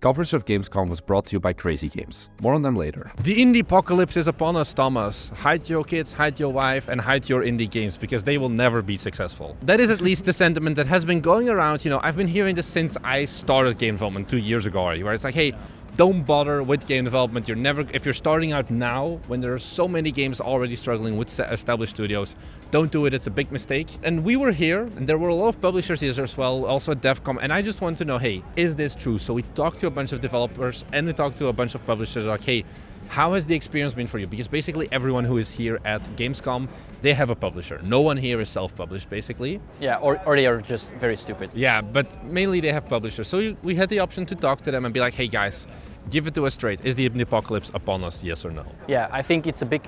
Coverage of Gamescom was brought to you by Crazy Games. More on them later. The indiepocalypse is upon us, Thomas. Hide your kids, hide your wife, and hide your indie games, because they will never be successful. That is at least the sentiment that has been going around. I've been hearing this since I started game development 2 years ago already, where it's like, hey, don't bother with game development. If you're starting out now, when there are so many games already struggling with established studios, don't do it. It's a big mistake. And we were here, and there were a lot of publishers here as well, also at DevCom, and I just want to know, hey, is this true? So we talked to a bunch of developers, and we talked to a bunch of publishers, like, hey, how has the experience been for you? Because basically everyone who is here at Gamescom, they have a publisher. No one here is self-published, basically. Yeah, or they are just very stupid. Yeah, but mainly they have publishers. So we had the option to talk to them and be like, hey guys, give it to us straight. Is the apocalypse upon us, yes or no? Yeah, I think it's a big,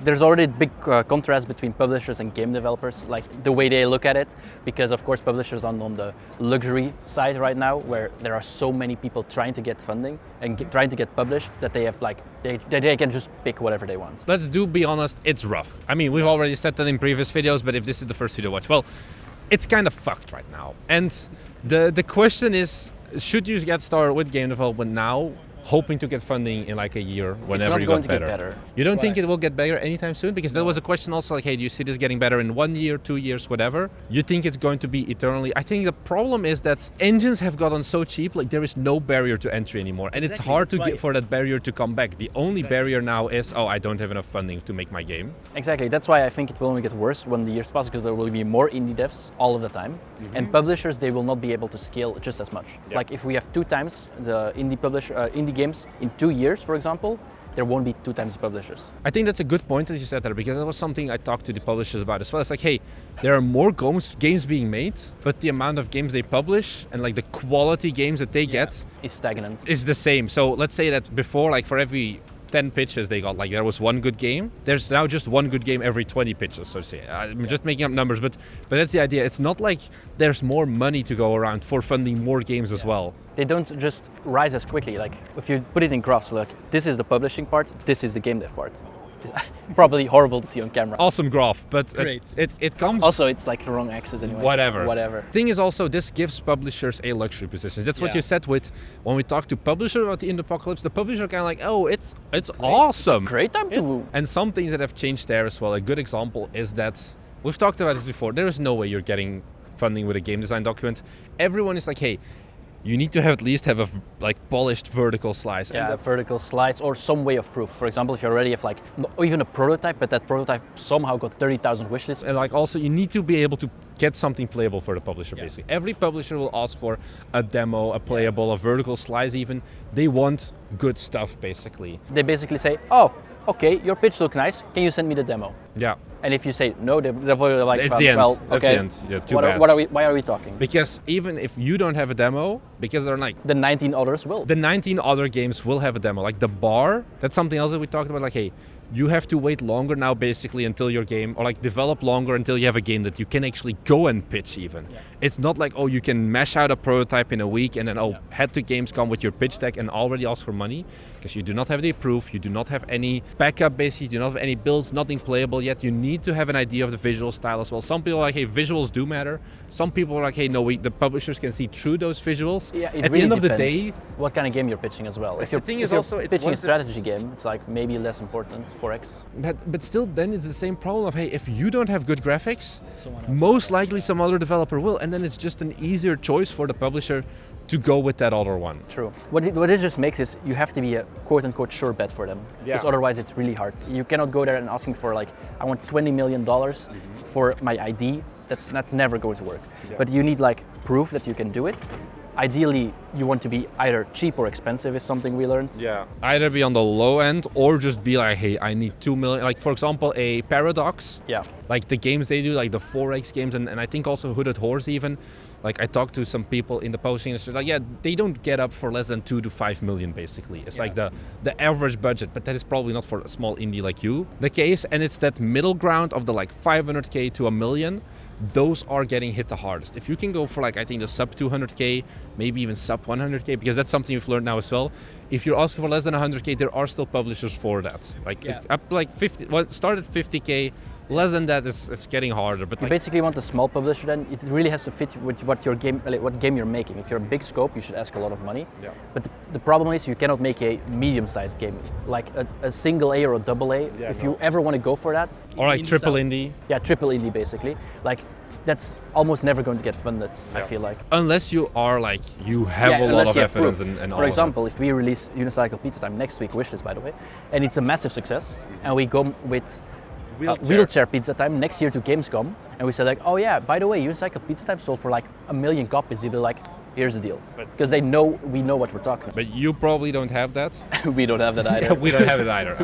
there's already a big contrast between publishers and game developers, the way they look at it, because of course publishers are on the luxury side right now, where there are so many people trying to get funding and trying to get published that they have they can just pick whatever they want. Let's be honest, it's rough. I mean, we've already said that in previous videos, but if this is the first video watch, well, it's kind of fucked right now. And the question is, should you get started with game development now, hoping to get funding in a year whenever you got better? You don't think it will get better anytime soon? Because there was a question also hey, do you see this getting better in 1 year, 2 years, whatever? You think it's going to be eternally? I think the problem is that engines have gotten so cheap, there is no barrier to entry anymore. And it's hard to get for that barrier to come back. The only barrier now is, I don't have enough funding to make my game. Exactly, that's why I think it will only get worse when the years pass, because there will be more indie devs all of the time. Mm-hmm. And publishers, they will not be able to scale just as much. Yeah. If we have 2 times the indie games in 2 years, for example, there won't be 2 times publishers. I think that's a good point that you said there, because that was something I talked to the publishers about as well. It's like, hey, there are more games being made, but the amount of games they publish and the quality games that they get is stagnant. Is the same. So let's say that before, for every 10 pitches they got, there was 1 good game. There's now just 1 good game every 20 pitches, so to say. I'm just making up numbers, but that's the idea. It's not like there's more money to go around for funding more games as well. They don't just rise as quickly. If you put it in graphs, this is the publishing part, this is the game dev part. Probably horrible to see on camera. Awesome graph, but it comes... Also, it's the wrong axis anyway. Whatever. Thing is also, this gives publishers a luxury position. That's what you said with, when we talk to publishers about the apocalypse, the publisher kind of oh, it's awesome. Great time to move. And some things that have changed there as well. A good example is that, we've talked about this before, there is no way you're getting funding with a game design document. Everyone is like, hey, you need to at least have a polished vertical slice. Yeah, vertical slice or some way of proof. For example, if you already have even a prototype, but that prototype somehow got 30,000 wishlists. And also you need to be able to get something playable for the publisher, basically. Every publisher will ask for a demo, a playable, a vertical slice even. They want good stuff, basically. They basically say, oh, okay, your pitch looks nice. Can you send me the demo? Yeah. And if you say no, they're probably it's the end. Well, okay. That's the end. Yeah, too bad. Why are we talking? Because even if you don't have a demo, because they're the 19 others will. The 19 other games will have a demo. The bar, that's something else that we talked about. Hey, you have to wait longer now, basically, until your game, or develop longer until you have a game that you can actually go and pitch even. Yeah. It's not you can mash out a prototype in a week and then, head to Gamescom with your pitch deck and already ask for money, because you do not have the proof, you do not have any backup, basically, you do not have any builds, nothing playable yet. You need to have an idea of the visual style as well. Some people are hey, visuals do matter. Some people are hey, no, the publishers can see through those visuals. Yeah, At the end of the day, what kind of game you're pitching as well. If you're pitching a strategy game, it's maybe less important. 4X. But still, then it's the same problem of, hey, if you don't have good graphics, most likely some other developer will, and then it's just an easier choice for the publisher to go with that other one. True. What this just makes is you have to be a quote-unquote sure bet for them, because otherwise it's really hard. You cannot go there and asking for I want $20 million for my ID. That's never going to work. Yeah. But you need proof that you can do it. Ideally, you want to be either cheap or expensive is something we learned. Yeah. Either be on the low end or just be hey, I need 2 million. For example, a Paradox. Yeah. The games they do, the 4X games, and I think also Hooded Horse even. I talked to some people in the publishing industry, they don't get up for less than 2 to 5 million, basically. It's the average budget, but that is probably not for a small indie like you the case, and it's that middle ground of the 500K to $1 million. Those are getting hit the hardest. If you can go for I think the sub 200K, maybe even sub 100K, because that's something we've learned now as well. If you're asking for less than 100K, there are still publishers for that. Up 50, start at 50K, Less than that, it's getting harder. But you basically want a small publisher. Then it really has to fit with what game you're making. If you're a big scope, you should ask a lot of money. Yeah. But the problem is you cannot make a medium-sized game like a single A or a double A. If you ever want to go for that, or like triple indie. Yeah, triple indie basically. Like that's almost never going to get funded. I feel like unless you are like you have a lot of evidence and for example, if we release Unicycle Pizza Time next week, wishlist by the way, and it's a massive success, and we go with wheelchair Pizza Time next year to Gamescom, and we said like, oh yeah, by the way, Unicycle Pizza Time sold for like 1 million copies. You'd be like, here's the deal, because we know what we're talking about. But you probably don't have that. We don't have that either. We don't have it either.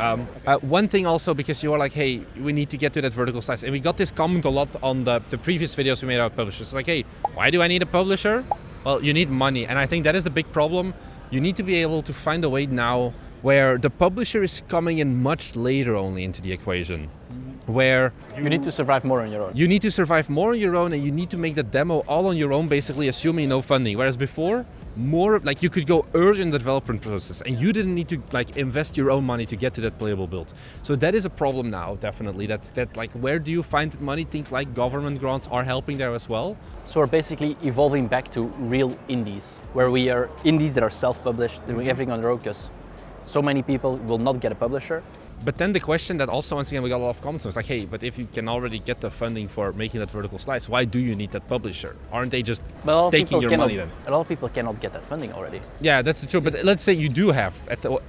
One thing also, because you are like, hey, we need to get to that vertical slice, and we got this comment a lot on the previous videos we made about publishers. Like, hey, why do I need a publisher? Well, you need money, and I think that is the big problem. You need to be able to find a way now where the publisher is coming in much later only into the equation. Where you need to survive more on your own. You need to survive more on your own, and you need to make the demo all on your own, basically assuming no funding. Whereas before, more like you could go early in the development process, and you didn't need to like invest your own money to get to that playable build. So that is a problem now, definitely. That like, where do you find money? Things like government grants are helping there as well. So we're basically evolving back to real indies, where we are indies that are self-published, doing everything on their own, because so many people will not get a publisher. But then the question that also, once again, we got a lot of comments was like, hey, but if you can already get the funding for making that vertical slice, why do you need that publisher? Aren't they just taking your money then? A lot of people cannot get that funding already. Yeah, that's true. But let's say you do have.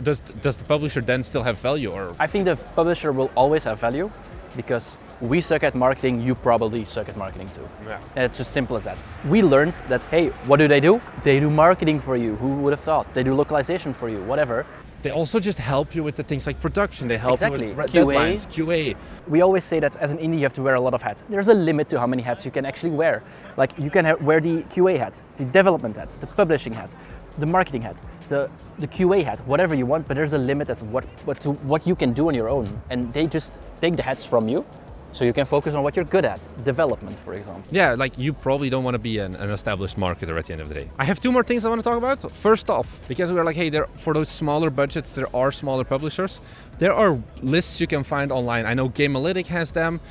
Does the publisher then still have value? Or I think the publisher will always have value, because we suck at marketing, you probably suck at marketing too. Yeah. And it's as simple as that. We learned that, hey, what do? They do marketing for you. Who would have thought? They do localization for you, whatever. They also just help you with the things like production. They help you with deadlines, QA. We always say that as an indie you have to wear a lot of hats. There's a limit to how many hats you can actually wear. Like you can wear the QA hat, the development hat, the publishing hat, the marketing hat, the QA hat, whatever you want, but there's a limit at what you can do on your own. And they just take the hats from you, so you can focus on what you're good at, development, for example. Yeah, like you probably don't want to be an established marketer at the end of the day. I have 2 more things I want to talk about. First off, because we're like, hey, for those smaller budgets, there are smaller publishers. There are lists you can find online. I know Gamealytic has them.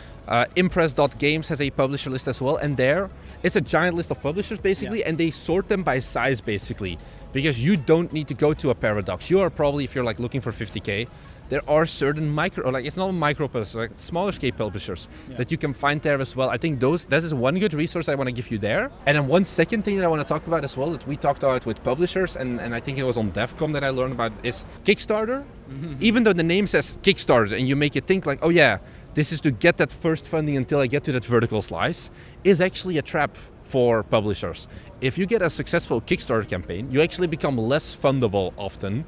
Impress.games has a publisher list as well. And there, it's a giant list of publishers, basically, and they sort them by size, basically. Because you don't need to go to a Paradox. You are probably, if you're like looking for 50K, there are certain it's not micro publishers, like smaller scale publishers that you can find there as well. I think that is one good resource I want to give you there. And then one second thing that I want to talk about as well, that we talked about with publishers, and I think it was on DevCom that I learned about, is Kickstarter. Even though the name says Kickstarter and you make it think like, oh yeah, this is to get that first funding until I get to that vertical slice, is actually a trap for publishers. If you get a successful Kickstarter campaign, you actually become less fundable often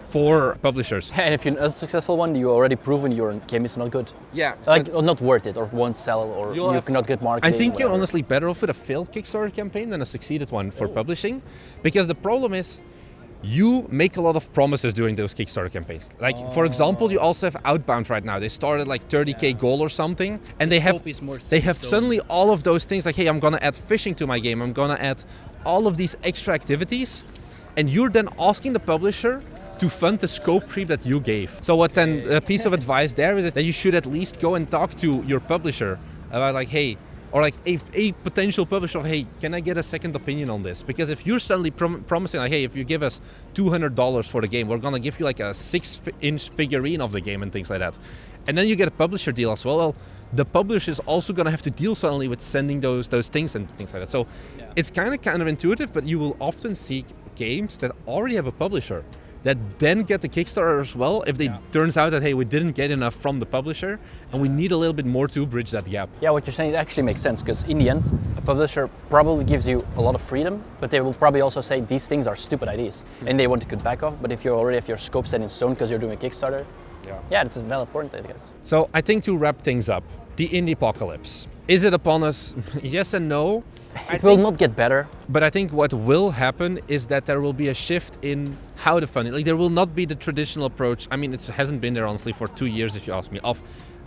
for publishers. And if you're a successful one, you already proven your game is not good. Yeah. Like, or not worth it, or won't sell, or you cannot get marketing. I think you're honestly better off with a failed Kickstarter campaign than a succeeded one for publishing, because the problem is, you make a lot of promises during those Kickstarter campaigns. Like, for example, you also have Outbound right now. They started like 30K goal or something, and they have suddenly all of those things like, hey, I'm gonna add fishing to my game. I'm gonna add all of these extra activities, and you're then asking the publisher to fund the scope creep that you gave. So what then, a piece of advice there is that you should at least go and talk to your publisher about like, hey, or like a potential publisher of, hey, can I get a second opinion on this? Because if you're suddenly promising like, hey, if you give us $200 for the game, we're gonna give you like a 6-inch figurine of the game and things like that. And then you get a publisher deal as well. The publisher is also gonna have to deal suddenly with sending those things and things like that. So it's kind of counterintuitive, but you will often see games that already have a publisher that then get the Kickstarter as well if they turns out that, hey, we didn't get enough from the publisher and we need a little bit more to bridge that gap. Yeah, what you're saying actually makes sense, because in the end, a publisher probably gives you a lot of freedom, but they will probably also say these things are stupid ideas and they want to back off. But if you already have your scope set in stone because you're doing a Kickstarter, that's a valid point, I guess. So I think to wrap things up, the indiepocalypse. Is it upon us? Yes and no. It will not get better. But I think what will happen is that there will be a shift in how to fund it. Like, there will not be the traditional approach. I mean, it hasn't been there honestly for 2 years, if you ask me, of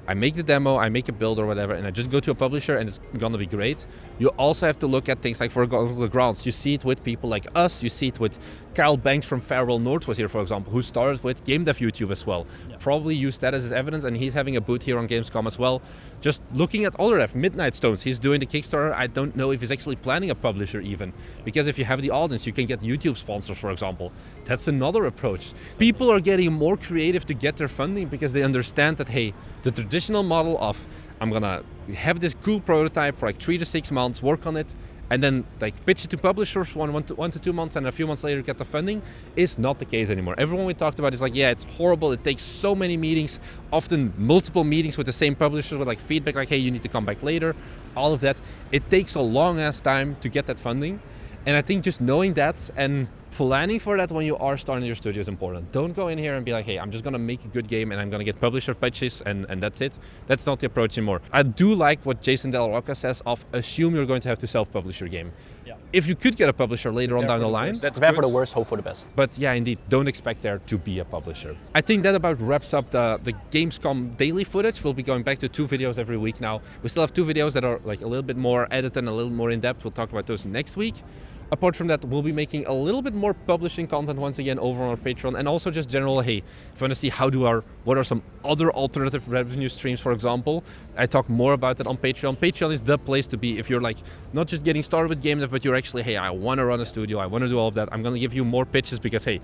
I make the demo, I make a build or whatever, and I just go to a publisher and it's gonna be great. You also have to look at things like, for example, the grants. You see it with people like us, you see it with Kyle Banks from Farewell North was here, for example, who started with Game Dev YouTube as well. Yeah. Probably used that as his evidence, and he's having a booth here on Gamescom as well. Just looking at other dev, Midnight Stones, he's doing the Kickstarter. I don't know if he's actually planning a publisher even, because if you have the audience, you can get YouTube sponsors, for example. That's another approach. People are getting more creative to get their funding because they understand that, hey, the traditional model of I'm gonna have this cool prototype for like 3 to 6 months, work on it, and then like pitch it to publishers one to 2 months, and a few months later get the funding, is not the case anymore. Everyone we talked about is like, yeah, it's horrible. It takes so many meetings, often multiple meetings with the same publishers with like feedback like, hey, you need to come back later, all of that. It takes a long ass time to get that funding. And I think just knowing that and planning for that when you are starting your studio is important. Don't go in here and be like, hey, I'm just gonna make a good game and I'm gonna get publisher pitches and that's it. That's not the approach anymore. I do like what Jason Del Rocca says of assume you're going to have to self-publish your game. Yeah. If you could get a publisher later on down the line, that's bad for the worst, hope for the best. But yeah, indeed, don't expect there to be a publisher. I think that about wraps up the Gamescom daily footage. We'll be going back to 2 videos every week now. We still have 2 videos that are like a little bit more edited and a little more in-depth. We'll talk about those next week. Apart from that, we'll be making a little bit more publishing content once again over on our Patreon, and also just general, hey, if you want to see what are some other alternative revenue streams, for example, I talk more about that on Patreon. Patreon is the place to be if you're like not just getting started with game dev, but you're actually, hey, I want to run a studio, I want to do all of that. I'm going to give you more pitches because, hey,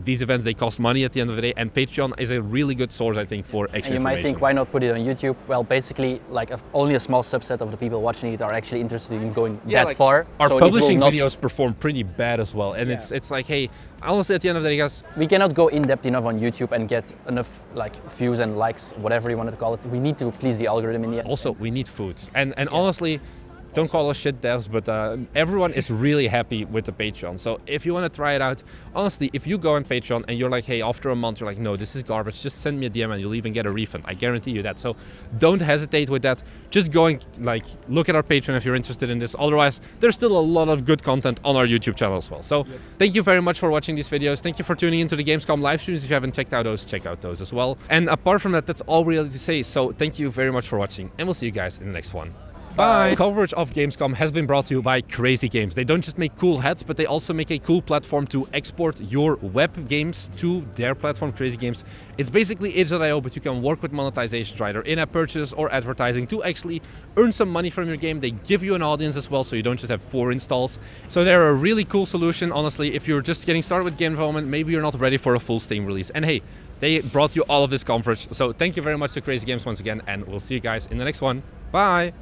these events, they cost money at the end of the day, and Patreon is a really good source, I think, for extra information. And you might think, why not put it on YouTube? Well, basically, like only a small subset of the people watching it are actually interested in going that far. Our publishing videos perform pretty bad as well, and it's like, hey, honestly, at the end of the day, guys, we cannot go in depth enough on YouTube and get enough like views and likes, whatever you want to call it. We need to please the algorithm in the end. Also, we need food, and honestly, don't call us shit devs, but everyone is really happy with the Patreon. So if you want to try it out, honestly, if you go on Patreon and you're like, hey, after a month, you're like, no, this is garbage, just send me a DM and you'll even get a refund. I guarantee you that. So don't hesitate with that. Just go and like look at our Patreon if you're interested in this. Otherwise, there's still a lot of good content on our YouTube channel as well. So thank you very much for watching these videos. Thank you for tuning into the Gamescom live streams. If you haven't checked out those, check out those as well. And apart from that, that's all we have to say. So thank you very much for watching, and we'll see you guys in the next one. Bye. Coverage of Gamescom has been brought to you by Crazy Games. They don't just make cool hats, but they also make a cool platform to export your web games to their platform, Crazy Games. It's basically itch.io, but you can work with monetization, either in-app purchase or advertising, to actually earn some money from your game. They give you an audience as well, so you don't just have 4 installs. So they're a really cool solution, honestly. If you're just getting started with game development, maybe you're not ready for a full Steam release. And hey, they brought you all of this coverage. So thank you very much to Crazy Games once again, and we'll see you guys in the next one. Bye!